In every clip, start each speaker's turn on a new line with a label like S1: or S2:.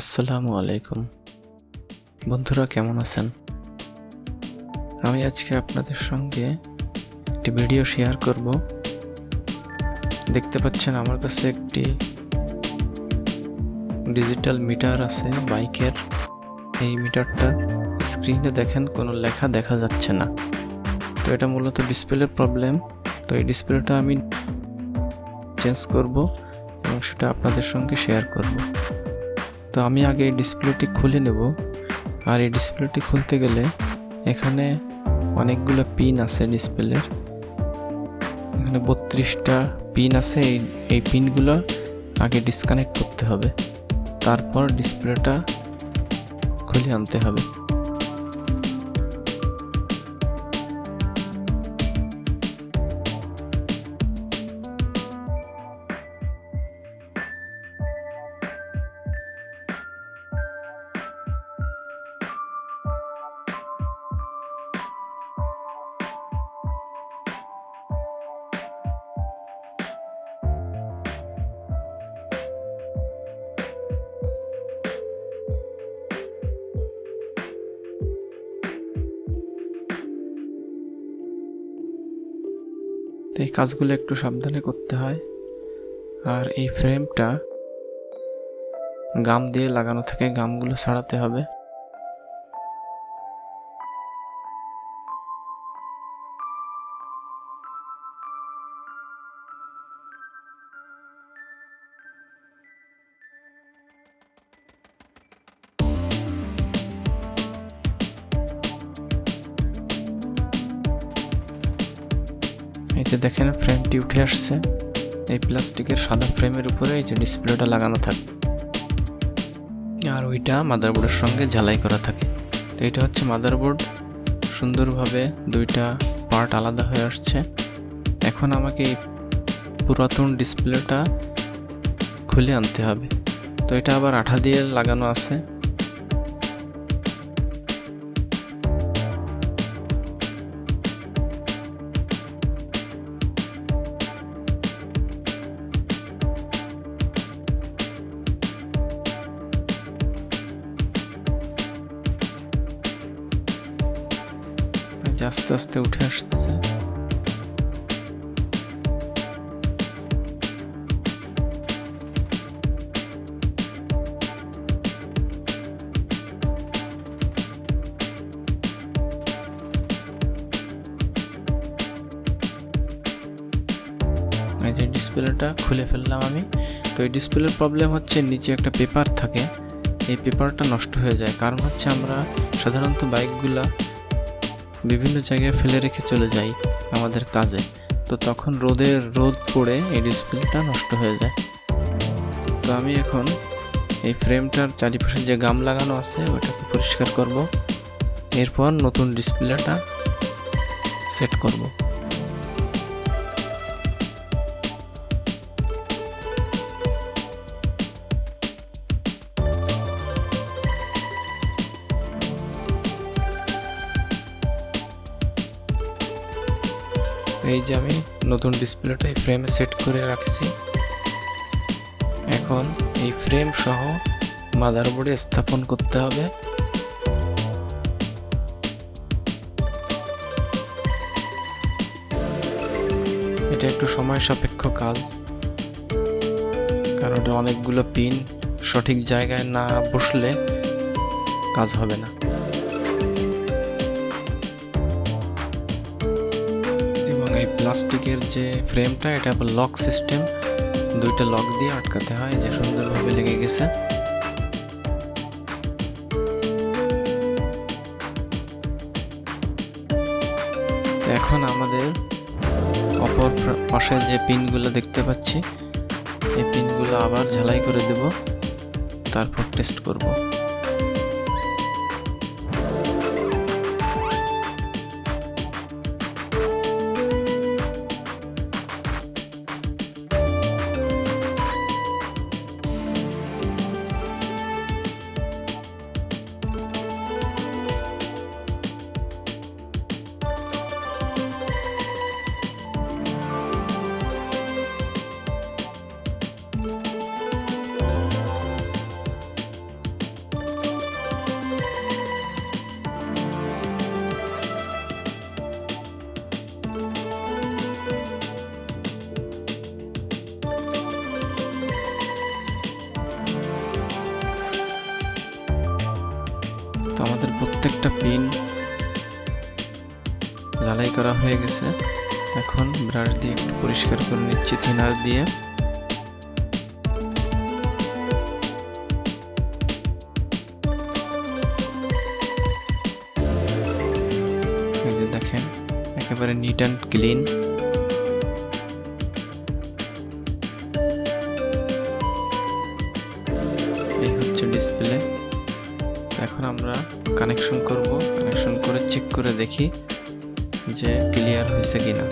S1: আসসালামু আলাইকুম বন্ধুরা, কেমন আছেন? আমি আজকে আপনাদের সঙ্গে একটি ভিডিও শেয়ার করব। দেখতে পাচ্ছেন আমার কাছে একটি ডিজিটাল মিটার আছে বাইকের। এই মিটারটা স্ক্রিনে দেখেন কোনো লেখা দেখা যাচ্ছে না। তো এটা মূলত ডিসপ্লের প্রবলেম। তো এই ডিসপ্লেটা আমি চেঞ্জ করব এবং সেটা আপনাদের সঙ্গে শেয়ার করব। তো আমি আগে এই ডিসপ্লেটি খুলে নেব। আর এই ডিসপ্লেটি খুলতে গেলে এখানে অনেকগুলো পিন আছে ডিসপ্লের। এখানে 32টা পিন আছে। এই পিনগুলো আগে ডিসকানেক্ট করতে হবে, তারপর ডিসপ্লেটা খুলে আনতে হবে। তো এই কাজগুলো একটু সাবধানে করতে হয়। আর এই ফ্রেমটা গাম দিয়ে লাগানো থাকে, গামগুলো ছাড়াতে হবে। এই যে দেখেন ফ্রেমটি উঠে আসছে। এই প্লাস্টিকের সাদা ফ্রেমের উপরে এই যে ডিসপ্লেটা লাগানো থাকে, আর ওইটা মাদারবোর্ডের সঙ্গে ঝালাই করা থাকে। তো এটা হচ্ছে মাদারবোর্ড। সুন্দরভাবে দুইটা পার্ট আলাদা হয়ে আসছে। এখন আমাকে এই পুরাতন ডিসপ্লেটা খুলে আনতে হবে। তো এটা আবার আঠা দিয়ে লাগানো আছে। আস্তে আস্তে উঠে আসতেছে। এই যে ডিসপ্লেটা খুলে ফেললাম আমি। তো এই ডিসপ্লের প্রবলেম হচ্ছে নিচে একটা পেপার থাকে, এই পেপারটা নষ্ট হয়ে যায়। কারণ হচ্ছে আমরা সাধারণত বাইকগুলা বিভিন্ন জায়গায় ফেলে রেখে চলে যাই আমাদের কাজে। তো তখন রোদ পড়ে এই ডিসপ্লেটা নষ্ট হয়ে যায়। তো আমি এখন এই ফ্রেমটার চারিপাশে যে গাম লাগানো আছে ওটাকে পরিষ্কার করব। এরপর নতুন ডিসপ্লেটা সেট করব। এই যে আমি নতুন ডিসপ্লেটা এই ফ্রেমে সেট করে রাখছি। এখন এই ফ্রেম সহ মাদারবোর্ডে স্থাপন করতে হবে। এটা একটু সময় সাপেক্ষ কাজ, কারণ এটা অনেকগুলো পিন সঠিক জায়গায় না বসলে কাজ হবে না। প্লাস্টিকের যে ফ্রেমটা এটা আবার লক সিস্টেম, দুইটা লক দিয়ে আটকাতে হয়। যে সুন্দরভাবে লেগে গেছে। তো এখন আমাদের অপর পাশে যে পিনগুলো দেখতে পাচ্ছি এই পিনগুলো আবার ঝালাই করে দেব, তারপর টেস্ট করব। আমাদের প্রত্যেকটা পিন ঝালাই করা হয়ে গেছে। এখন ব্রাশ দিয়ে একটু পরিষ্কার করে নিচ্ছি থিনার দিয়ে। এই যে দেখেন একেবারে নিট অ্যান্ড ক্লিন। এই হচ্ছে ডিসপ্লে। এখন আমরা কানেকশন করব, কানেকশন করে চেক করে দেখি যে ক্লিয়ার হয়েছে কিনা।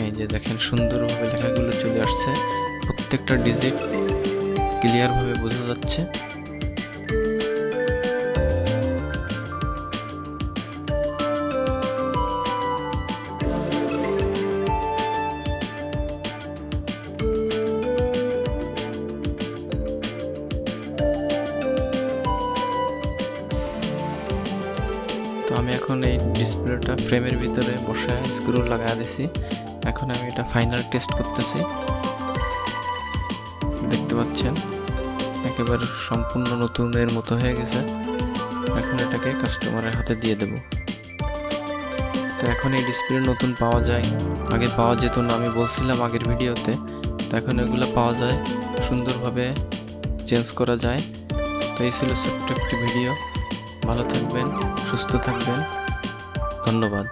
S1: এই যে দেখেন সুন্দরভাবে লেখাগুলো চলে আসছে, প্রত্যেকটা ডিজিট ক্লিয়ার ভাবে বোঝা যাচ্ছে। তো আমি এখন এই ডিসপ্লেটা ফ্রেমের ভিতরে বসায় স্ক্রু লাগায় দিছি। এখন আমি এটা ফাইনাল টেস্ট করতেছি। দেখতে পাচ্ছেন একেবারে সম্পূর্ণ নতুনের মতো হয়ে গেছে। এখন এটাকে কাস্টমারের হাতে দিয়ে দেব। তো এখন এই ডিসপ্লে নতুন পাওয়া যায়, আগে পাওয়া যেত না, আমি বলছিলাম আগের ভিডিওতে। তো এখন এগুলো পাওয়া যায়, সুন্দরভাবে চেঞ্জ করা যায়। তো এই ছিল ছোট্ট একটি ভিডিও। ভালো থাকবেন, সুস্থ থাকবেন, ধন্যবাদ।